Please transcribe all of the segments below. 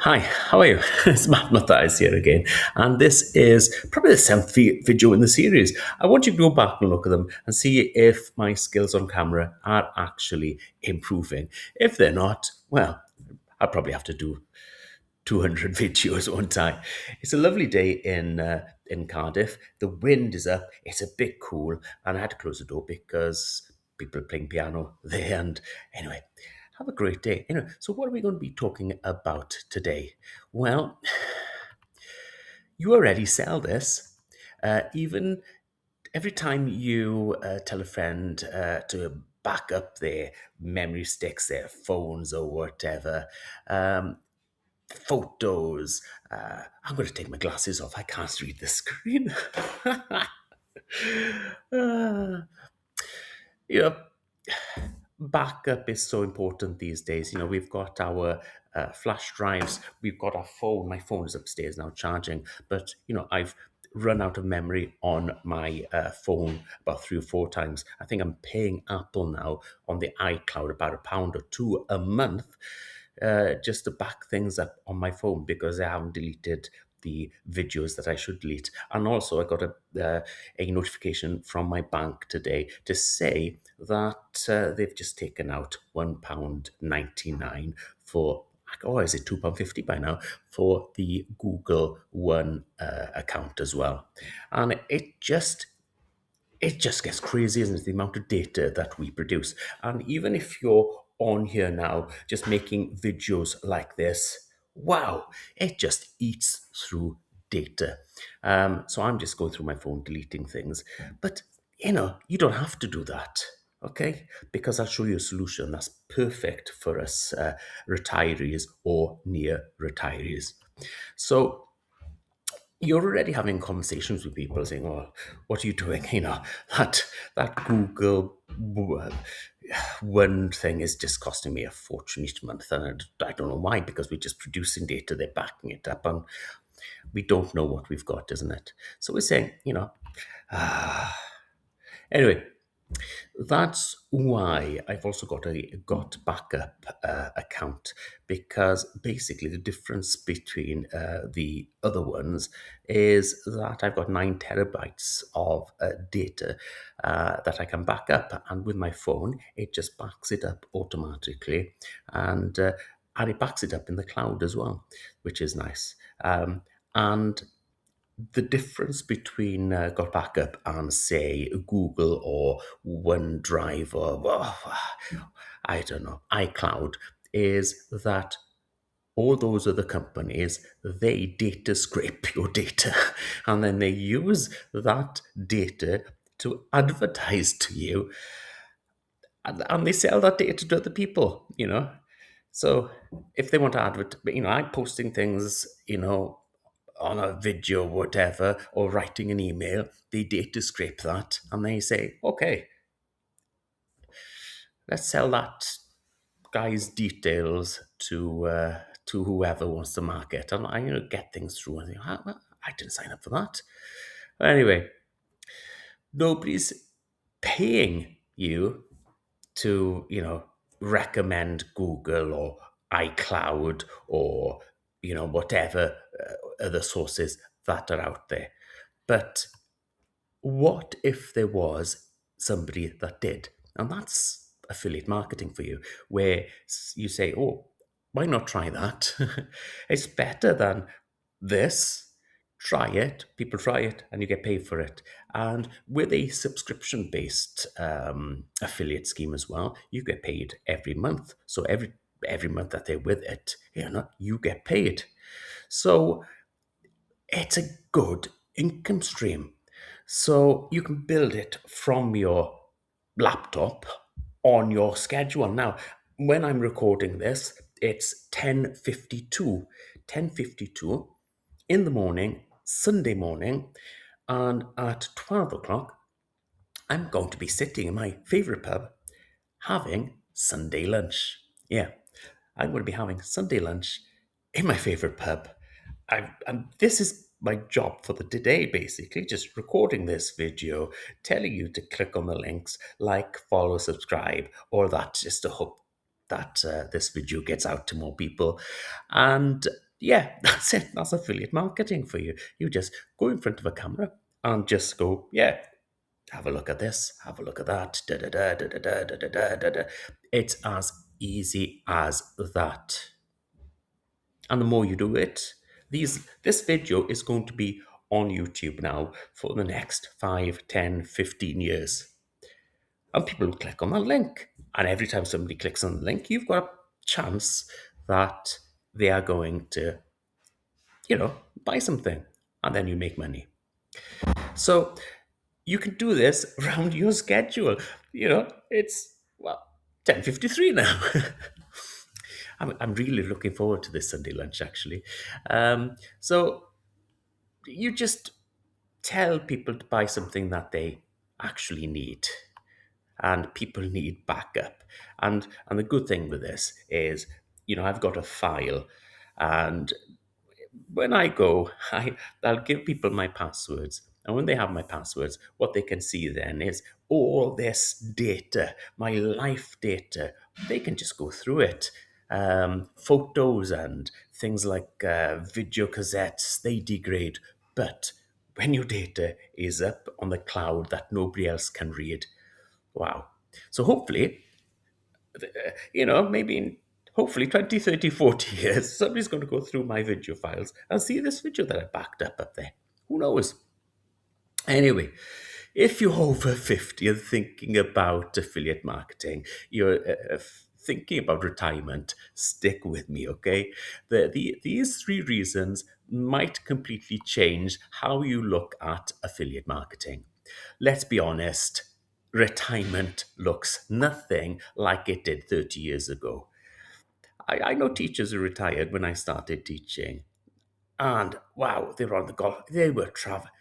Hi, how are you? It's Matt Mathias here again, and this is probably the seventh video in the series. I want you to go back and look at them and see if my skills on camera are actually improving. If they're not, well, I'll probably have to do 200 videos one time. It's a lovely day in Cardiff. The wind is up. It's a bit cool, and I had to close the door because people are playing piano there. And anyway, have a great day. Anyway, so what are we going to be talking about today? Well, you already sell this. Even every time you tell a friend to back up their memory sticks, their phones, or whatever, um, photos. I'm going to take my glasses off. I can't read the screen. uh, you know, backup is so important these days. We've got our flash drives, we've got our phone. My phone is upstairs now charging, but I've run out of memory on my phone about 3 or 4 times. I think I'm paying Apple now on the iCloud about £1 or £2 a month just to back things up on my phone because I haven't deleted the videos that I should delete. And also, I got a notification from my bank today to say that they've just taken out £1.99 for, or is it £2.50 by now, for the Google One account as well. And it just gets crazy, isn't it? The amount of data that we produce. And even if you're on here now, just making videos like this, wow, it just eats through data. So I'm just going through my phone, deleting things. But, you don't have to do that. Okay, because I'll show you a solution that's perfect for us retirees or near retirees. So you're already having conversations with people saying, "Oh, what are you doing?" That Google One thing is just costing me a fortune each month, and I don't know why. Because we're just producing data, they're backing it up, and we don't know what we've got, isn't it? So we're saying, anyway. That's why I've also got a GotBackup account, because basically the difference between the other ones is that I've got 9 terabytes of data that I can back up, and with my phone it just backs it up automatically, and it backs it up in the cloud as well, which is nice. And the difference between Got Backup and, say, Google or OneDrive or, I don't know, iCloud is that all those other companies, they data scrape your data and then they use that data to advertise to you, and they sell that data to other people. So if they want to I'm posting things, on a video, whatever, or writing an email, they data scrape that and they say, okay, let's sell that guy's details to whoever wants to market, and I get things through and think, well, I didn't sign up for that. Anyway, nobody's paying you to recommend Google or iCloud or whatever other sources that are out there. But what if there was somebody that did? And that's affiliate marketing for you, where you say, oh, why not try that? It's better than this. Try it, people try it, and you get paid for it. And with a subscription based affiliate scheme as well, you get paid every month. So every month that they're with it, you get paid. So it's a good income stream. So you can build it from your laptop on your schedule. Now, when I'm recording this, it's 10:52 in the morning, Sunday morning, and at 12 o'clock, I'm going to be sitting in my favorite pub having Sunday lunch. Yeah, I'm going to be having Sunday lunch in my favorite pub. And this is my job for the today, basically, just recording this video, telling you to click on the links, like, follow, subscribe, all that, just to hope that this video gets out to more people. And Yeah, that's it. That's affiliate marketing for you. You just go in front of a camera and just go, yeah, have a look at this, have a look at that. Da, da, da, da, da, da, da, da, da, da, da. It's as easy as that. And the more you do it, this video is going to be on YouTube now for the next 5, 10, 15 years. And people will click on that link. And every time somebody clicks on the link, you've got a chance that they are going to, buy something. And then you make money. So you can do this around your schedule. It's, well, 10:53 now. I'm really looking forward to this Sunday lunch, actually. So you just tell people to buy something that they actually need, and people need backup. And the good thing with this is, I've got a file, and when I go, I'll give people my passwords. And when they have my passwords, what they can see then is all this data, my life data. They can just go through it. Photos and things like video cassettes, they degrade. But when your data is up on the cloud that nobody else can read, wow. So hopefully, maybe in hopefully 20, 30, 40 years, somebody's going to go through my video files and see this video that I backed up there. Who knows? Anyway, if you're over 50 and thinking about affiliate marketing, you're thinking about retirement, stick with me, okay? These three reasons might completely change how you look at affiliate marketing. Let's be honest, retirement looks nothing like it did 30 years ago. I know teachers who retired when I started teaching, and wow, they were on the golf, they were traveling.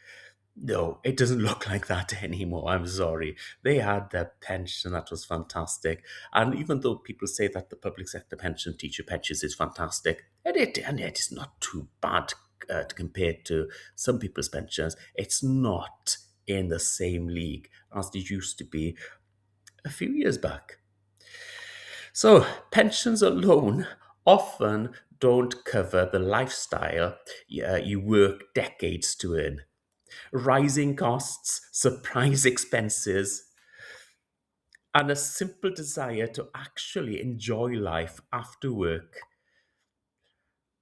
No, it doesn't look like that anymore. I'm sorry. They had their pension, that was fantastic. And even though people say that the public sector pension, teacher pensions, is fantastic, and it is not too bad compared to some people's pensions, it's not in the same league as it used to be a few years back. So, pensions alone often don't cover the lifestyle you work decades to earn. Rising costs, surprise expenses, and a simple desire to actually enjoy life after work.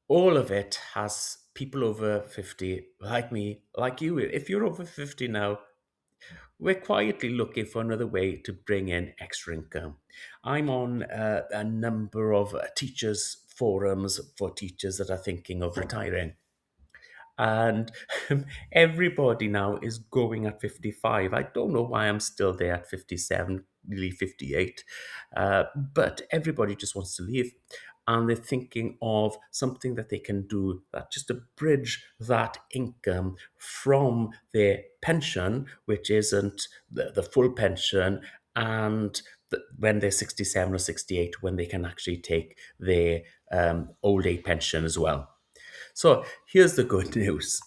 All of it has people over 50, like me, like you. If you're over 50 now, we're quietly looking for another way to bring in extra income. I'm on a number of teachers' forums for teachers that are thinking of retiring. And everybody now is going at 55. I don't know why I'm still there at 57, nearly 58, but everybody just wants to leave. And they're thinking of something that they can do that just to bridge that income from their pension, which isn't the full pension, and when they're 67 or 68, when they can actually take their old age pension as well. So here's the good news.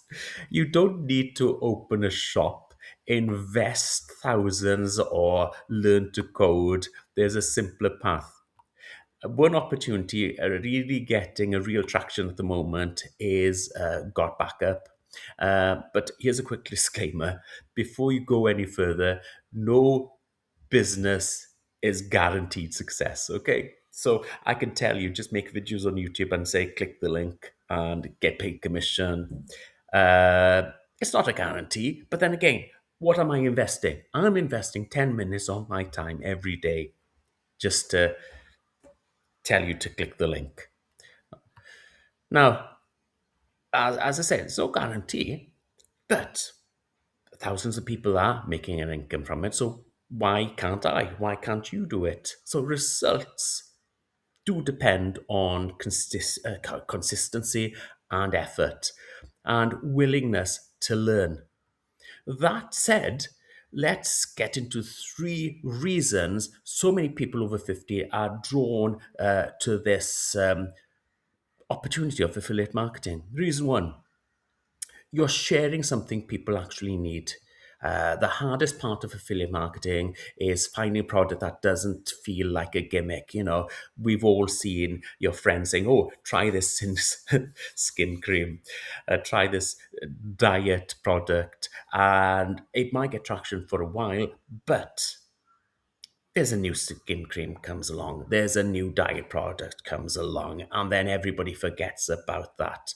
You don't need to open a shop, invest thousands, or learn to code. There's a simpler path. One opportunity really getting a real traction at the moment is GotBackup. But here's a quick disclaimer. Before you go any further, no business is guaranteed success, okay? So I can tell you, just make videos on YouTube and say, click the link and get paid commission. It's not a guarantee, but then again, what am I investing? I'm investing 10 minutes of my time every day just to tell you to click the link. Now, as I said, it's no guarantee, but thousands of people are making an income from it. So why can't I? Why can't you do it? So results do depend on consistency and effort and willingness to learn. That said, let's get into three reasons so many people over 50 are drawn to this opportunity of affiliate marketing. Reason one, you're sharing something people actually need. The hardest part of affiliate marketing is finding a product that doesn't feel like a gimmick. We've all seen your friends saying, "Oh, try this skin cream, try this diet product," and it might get traction for a while, but there's a new skin cream comes along, there's a new diet product comes along, and then everybody forgets about that.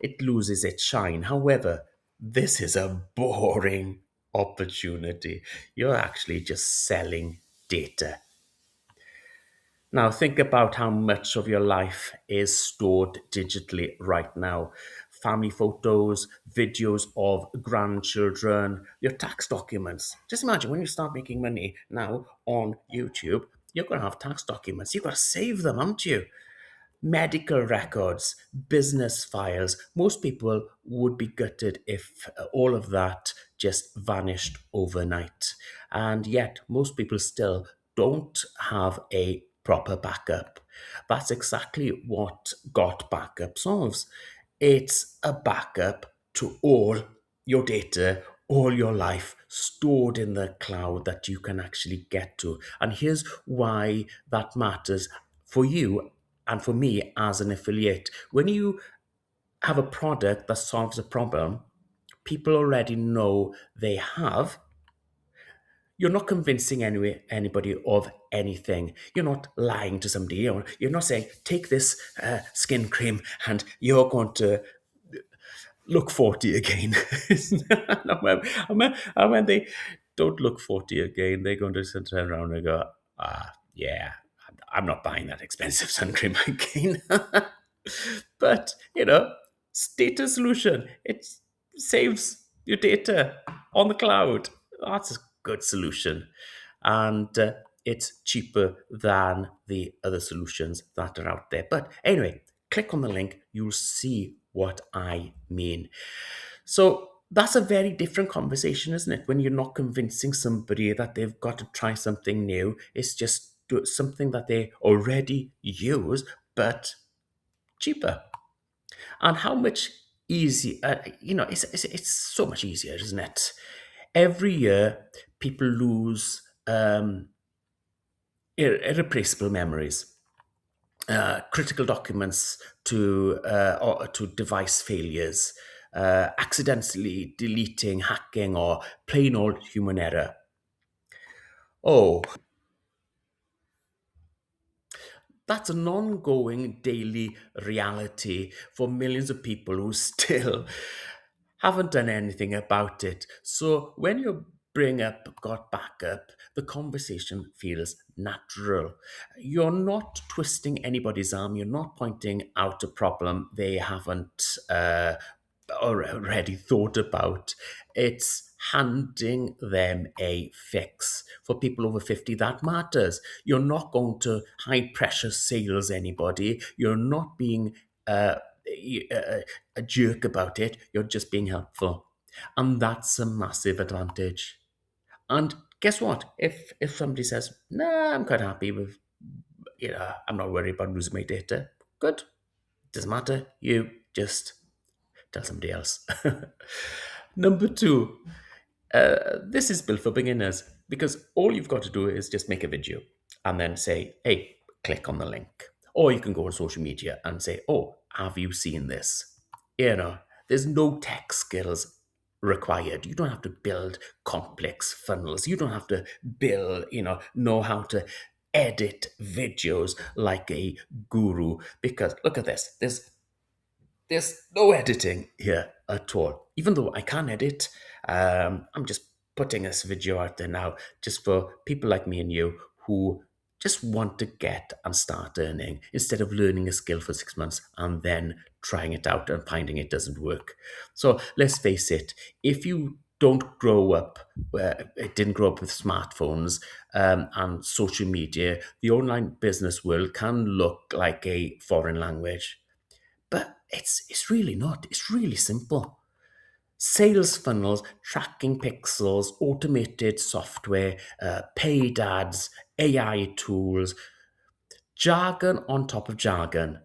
It loses its shine. However, this is a boring opportunity. You're actually just selling data. Now, think about how much of your life is stored digitally right now. Family photos, videos of grandchildren, your tax documents. Just imagine when you start making money now on YouTube, you're going to have tax documents. You've got to save them, haven't you? Medical records, business files. Most people would be gutted if all of that just vanished overnight. And yet, most people still don't have a proper backup. That's exactly what GotBackup solves. It's a backup to all your data, all your life stored in the cloud that you can actually get to. And here's why that matters for you and for me as an affiliate. When you have a product that solves a problem people already know they have, you're not convincing anybody of anything. You're not lying to somebody. You're not saying, take this skin cream and you're going to look 40 again. And when they don't look 40 again, they're going to turn around and go, yeah, I'm not buying that expensive sun cream again. But, data solution, it saves your data on the cloud. That's a good solution. And it's cheaper than the other solutions that are out there. But anyway, click on the link, you'll see what I mean. So that's a very different conversation, isn't it? When you're not convincing somebody that they've got to try something new, it's just something that they already use, but cheaper. And how much easy, it's so much easier, isn't it? Every year, people lose irreplaceable memories, critical documents or to device failures, accidentally deleting, hacking, or plain old human error. Oh, that's an ongoing daily reality for millions of people who still haven't done anything about it. So when you bring up Got Backup, the conversation feels natural. You're not twisting anybody's arm, you're not pointing out a problem they haven't already thought about. It's handing them a fix. For people over 50, that matters. You're not going to high pressure sales anybody. You're not being a jerk about it. You're just being helpful. And that's a massive advantage. And guess what? If somebody says, "Nah, I'm quite happy with, I'm not worried about losing my data," good. Doesn't matter. You just tell somebody else. Number two, this is built for beginners because all you've got to do is just make a video and then say, "Hey, click on the link." Or you can go on social media and say, "Oh, have you seen this?" There's no tech skills required. You don't have to build complex funnels. You don't have to build, know how to edit videos like a guru. Because look at this. There's no editing here at all. Even though I can edit, I'm just putting this video out there now just for people like me and you who just want to get and start earning instead of learning a skill for 6 months and then trying it out and finding it doesn't work. So let's face it, if you don't grow up, it didn't grow up with smartphones and social media, the online business world can look like a foreign language. But it's really not. It's really simple. Sales funnels, tracking pixels, automated software, paid ads, AI tools, jargon on top of jargon.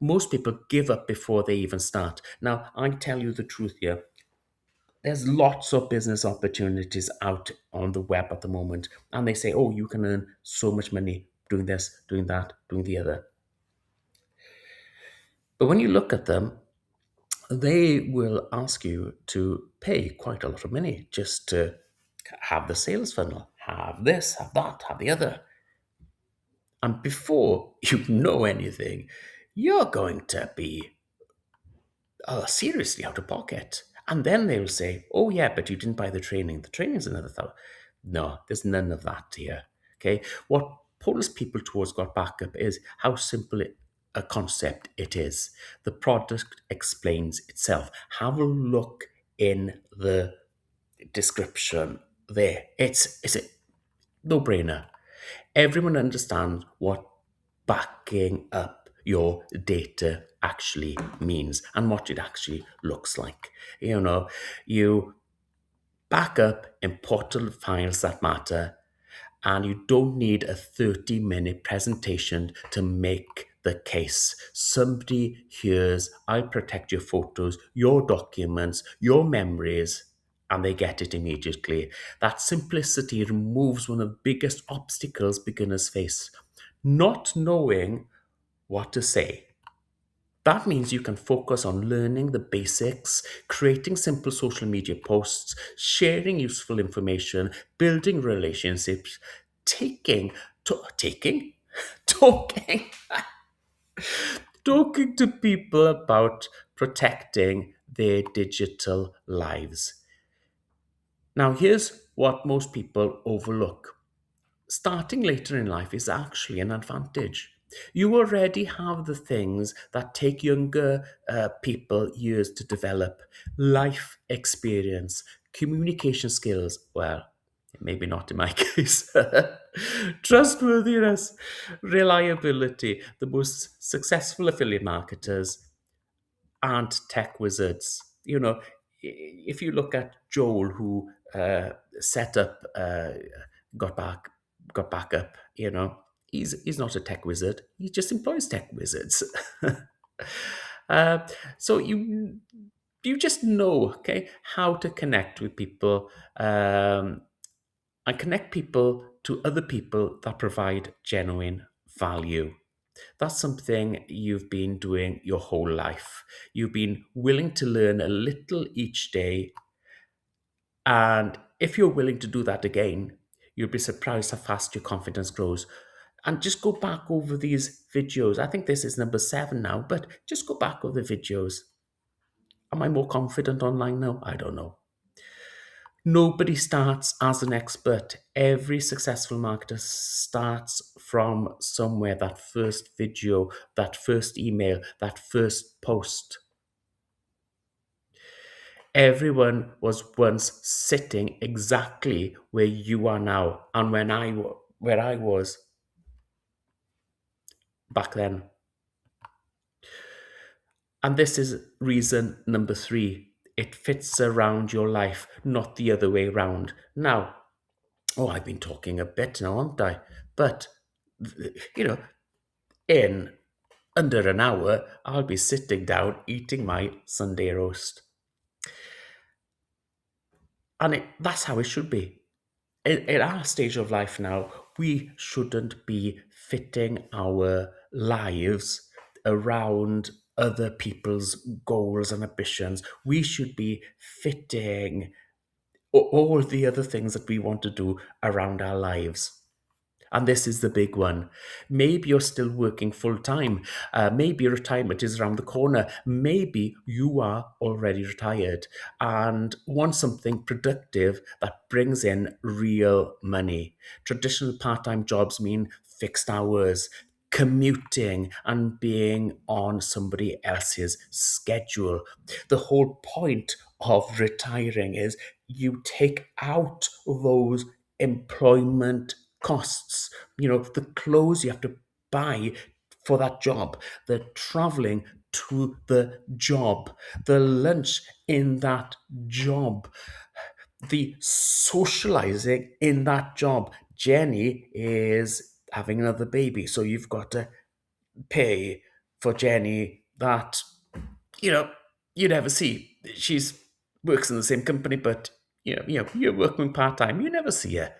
Most people give up before they even start. Now, I tell you the truth here. There's lots of business opportunities out on the web at the moment, and they say, oh, you can earn so much money doing this, doing that, doing the other. But when you look at them, they will ask you to pay quite a lot of money just to have the sales funnel, have this, have that, have the other. And before you know anything, you're going to be seriously out of pocket. And then they'll say, oh, yeah, but you didn't buy the training. The training's another thousand. No, there's none of that here. Okay. What pulls people towards GotBackup is how simple a concept it is. The product explains itself. Have a look in the description there. It's a no brainer. Everyone understands what backing up your data actually means and what it actually looks like. You back up important files that matter, and you don't need a 30-minute presentation to make the case. Somebody hears, I'll protect your photos, your documents, your memories, and they get it immediately. That simplicity removes one of the biggest obstacles beginners face, not knowing what to say. That means you can focus on learning the basics, creating simple social media posts, sharing useful information, building relationships, taking, taking, talking, talking to people about protecting their digital lives. Now, here's what most people overlook. Starting later in life is actually an advantage. You already have the things that take younger people years to develop: life experience, communication skills. Well, maybe not in my case. Trustworthiness, reliability. The most successful affiliate marketers aren't tech wizards. If you look at Joel, who set up got back got back up, he's not a tech wizard. He just employs tech wizards. uh, so you just know, okay, how to connect with people, and connect people to other people that provide genuine value. That's something you've been doing your whole life. You've been willing to learn a little each day. And if you're willing to do that again, you'll be surprised how fast your confidence grows. And just go back over these videos. I think this is number 7 now, but just go back over the videos. Am I more confident online now? I don't know. Nobody starts as an expert. Every successful marketer starts from somewhere. That first video, that first email, that first post. Everyone was once sitting exactly where you are now, and where I was back then. And this is reason number 3. It fits around your life, not the other way around. Now, I've been talking a bit now, haven't I? But, you know, in under an hour, I'll be sitting down eating my Sunday roast. And that's how it should be. In our stage of life now, we shouldn't be fitting our lives around other people's goals and ambitions. We should be fitting all the other things that we want to do around our lives. And this is the big one. Maybe you're still working full time. Maybe retirement is around the corner. Maybe you are already retired and want something productive that brings in real money. Traditional part time jobs mean fixed hours, commuting, and being on somebody else's schedule. The whole point of retiring is you take out those employment costs, the clothes you have to buy for that job, the traveling to the job, the lunch in that job, the socializing in that job. Jenny is having another baby, so you've got to pay for Jenny that, you never see. She's works in the same company, but you're working part time. You never see her,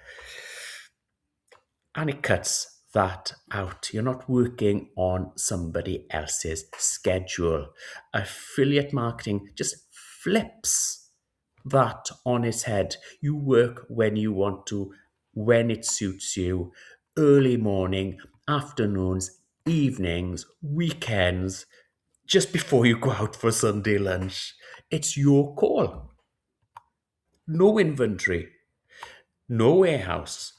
and it cuts that out. You're not working on somebody else's schedule. Affiliate marketing just flips that on its head. You work when you want to, when it suits you, early morning, afternoons, evenings, weekends, just before you go out for Sunday lunch. It's your call. No inventory, no warehouse,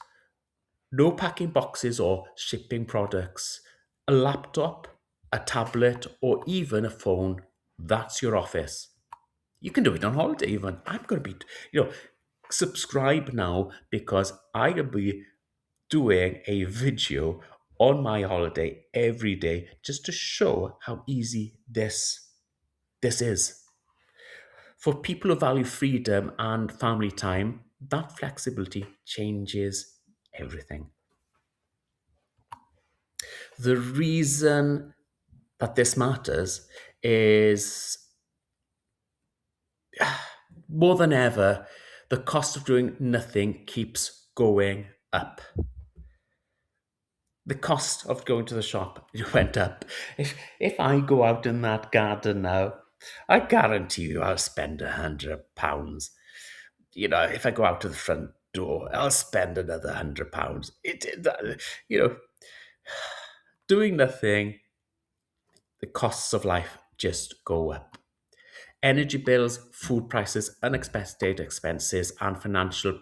no packing boxes or shipping products. A laptop, a tablet, or even a phone, that's your office. You can do it on holiday even. I'm going to be, subscribe now because I'll be doing a video on my holiday every day just to show how easy this is. For people who value freedom and family time, that flexibility changes everything. The reason that this matters is more than ever, the cost of doing nothing keeps going up. The cost of going to the shop went up. If I go out in that garden now, I guarantee you I'll spend £100. If I go out to the front door, I'll spend another £100. You know, doing nothing, the costs of life just go up. Energy bills, food prices, unexpected expenses, and financial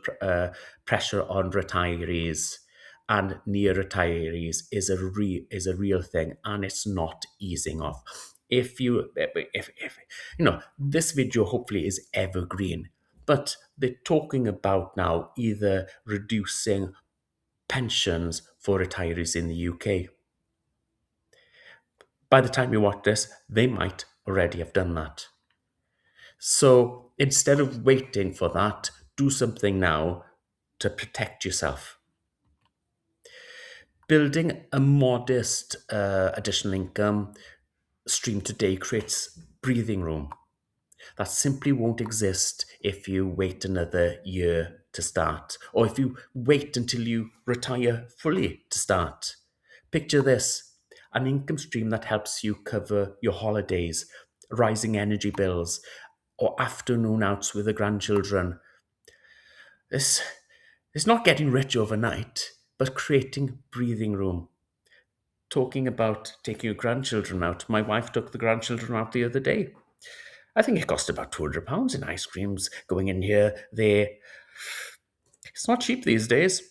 pressure on retirees and near retirees is a real thing, and it's not easing off. If this video hopefully is evergreen, but they're talking about now either reducing pensions for retirees in the UK. By the time you watch this, they might already have done that. So instead of waiting for that, do something now to protect yourself. Building a modest additional income stream today creates breathing room. That simply won't exist if you wait another year to start, or if you wait until you retire fully to start. Picture this: an income stream that helps you cover your holidays, rising energy bills, or afternoon outs with the grandchildren. This is not getting rich overnight, but creating breathing room. Talking about taking your grandchildren out, my wife took the grandchildren out the other day. I think it cost about £200 in ice creams going in here, there. It's not cheap these days.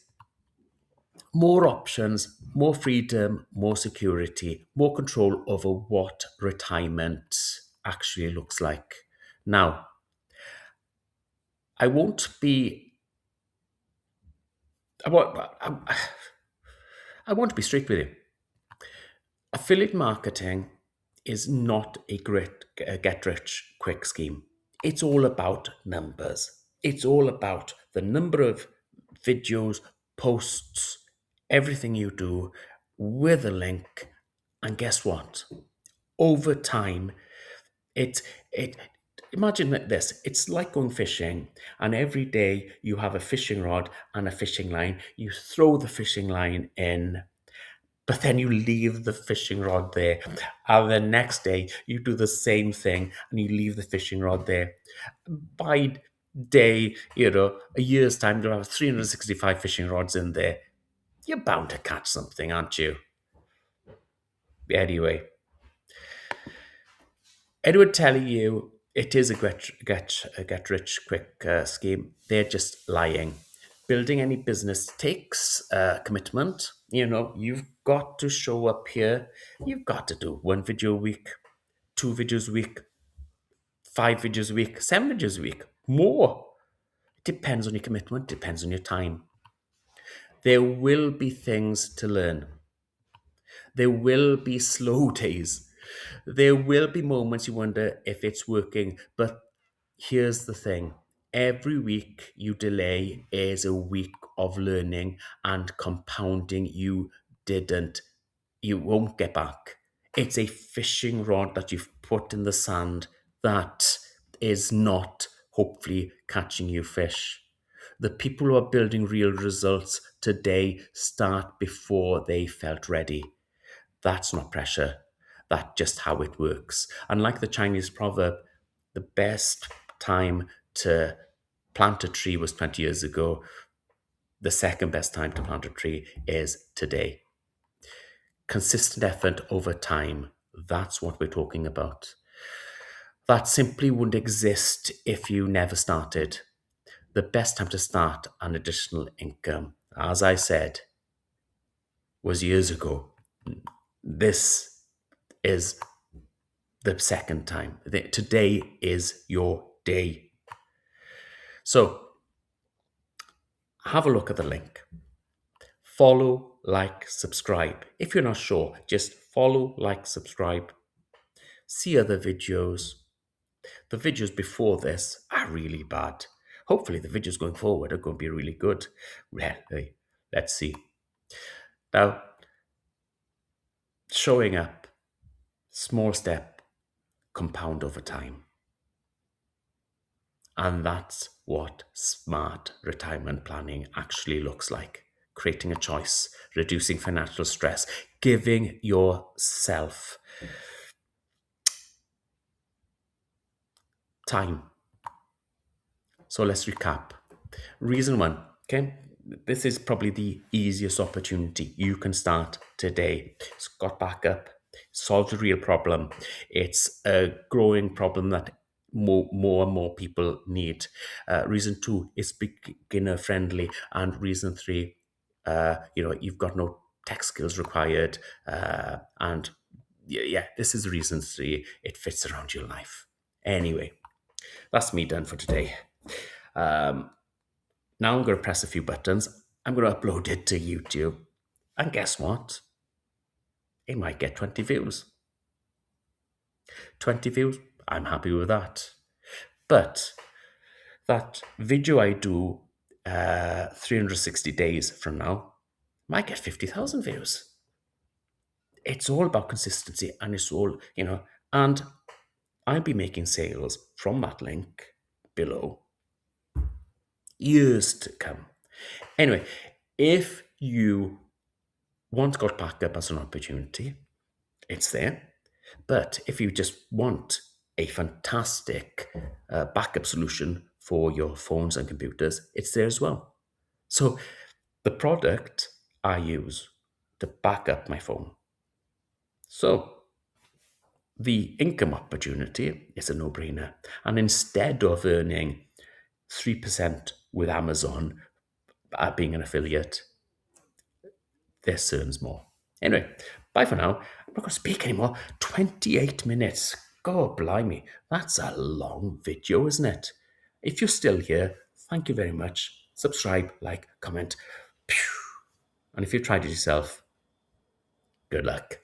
More options, more freedom, more security, more control over what retirement actually looks like. Now, I won't be. I want, I want to be straight with you. Affiliate marketing is not a great get rich quick scheme. It's all about numbers. It's all about the number of videos, posts, everything you do with a link. And guess what? Over time, it imagine this. It's like going fishing, and every day you have a fishing rod and a fishing line. You throw the fishing line in, but then you leave the fishing rod there. And the next day, you do the same thing and you leave the fishing rod there. By day, a year's time, you'll have 365 fishing rods in there. You're bound to catch something, aren't you? Anyway, Edward telling you it is a get rich quick scheme. They're just lying. Building any business takes commitment. You've got to show up here. You've got to do one video a week, two videos a week, five videos a week, seven videos a week, more. It depends on your commitment, depends on your time. There will be things to learn. There will be slow days. There will be moments you wonder if it's working. But here's the thing: every week you delay is a week of learning and compounding you won't get back. It's a fishing rod that you've put in the sand that is not hopefully catching you fish. The people who are building real results today start before they felt ready. That's not pressure. That's just how it works. And like the Chinese proverb, the best time to plant a tree was 20 years ago. The second best time to plant a tree is today. Consistent effort over time. That's what we're talking about. That simply wouldn't exist if you never started. The best time to start an additional income, as I said, was years ago. This is the second time. Today is your day. So have a look at the link. Follow, like, subscribe. If you're not sure, just follow, like, subscribe. See other videos. The videos before this are really bad. Hopefully the videos going forward are going to be really good. Well, hey, let's see. Now, showing up, small step, compound over time. And that's what smart retirement planning actually looks like. Creating a choice, reducing financial stress, giving yourself time. So let's recap. Reason one, okay? This is probably the easiest opportunity. You can start today. It's GotBackup, solves a real problem. It's a growing problem that more and more people need. Reason two, it's beginner friendly. And reason three, you've got no tech skills required. And yeah, this is reason three. It fits around your life. Anyway, that's me done for today. Now I'm going to press a few buttons. I'm going to upload it to YouTube. And guess what? It might get 20 views. 20 views, I'm happy with that. But that video I do 360 days from now might get 50,000 views. It's all about consistency, and it's all, and I'll be making sales from that link below years to come. Anyway, if you want GotBackup as an opportunity, it's there. But if you just want a fantastic backup solution for your phones and computers, it's there as well. So the product I use to back up my phone. So the income opportunity is a no-brainer. And instead of earning 3% with Amazon being an affiliate, this earns more. Anyway, bye for now. I'm not going to speak anymore. 28 minutes. God blimey. That's a long video, isn't it? If you're still here, thank you very much. Subscribe, like, comment. And if you've tried it yourself, good luck.